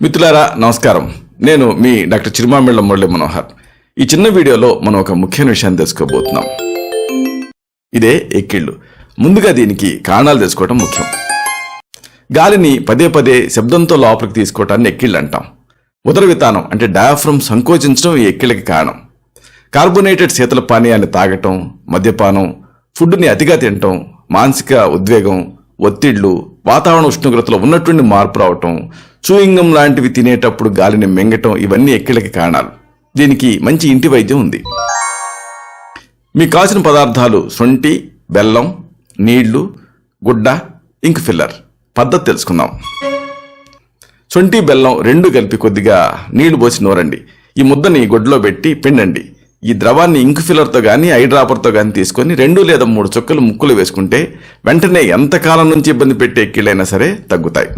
మిత్రులారా నమస్కారం. నేను మీ డాక్టర్ చిరుమామిళ్ళ మురళి మనోహర్. ఈ చిన్న వీడియోలో మనం ఒక ముఖ్యమైన విషయాన్ని తెలుసుకోబోతున్నాం. ఇదే ఎక్కిళ్ళు. ముందుగా దీనికి కారణాలు తెలుసుకోవటం ముఖ్యం. గాలిని పదే పదే శబ్దంతో లోపలికి తీసుకోవటాన్ని ఎక్కిళ్ళు అంటాం. ఉదర వితానం అంటే డయాఫ్రమ్ సంకోచించడం ఈ ఎక్కిళ్ళకి కారణం. కార్బోనేటెడ్ శీతల పానీయాన్ని తాగటం, మద్యపానం, ఫుడ్ని అతిగా తినటం, మానసిక ఉద్వేగం, ఒత్తిళ్లు, వాతావరణ ఉష్ణోగ్రతలో ఉన్నటువంటి మార్పు రావటం, చూయింగం లాంటివి తినేటప్పుడు గాలిని మింగటం, ఇవన్నీ ఎక్కిళ్ళకి కారణాలు. దీనికి మంచి ఇంటి వైద్యం ఉంది. మీకు కావాల్సిన పదార్థాలు శొంఠి, బెల్లం, నీళ్లు, గుడ్డ, ఇంక్ ఫిల్లర్. పద్ధతి తెలుసుకుందాం. శొంఠి, బెల్లం రెండు కలిపి కొద్దిగా నీళ్లు పోసి నూరండి. ఈ ముద్దని గుడ్డలో పెట్టి పిండండి. ఈ ద్రవాన్ని ఇంక్ ఫిల్లర్తో కానీ ఐ డ్రాపర్తో కానీ తీసుకొని 2 లేదా 3 చుక్కలు ముక్కులు వేసుకుంటే వెంటనే ఎంతకాలం నుంచి ఇబ్బంది పెట్టే ఎక్కిళ్ళైనా సరే తగ్గుతాయి.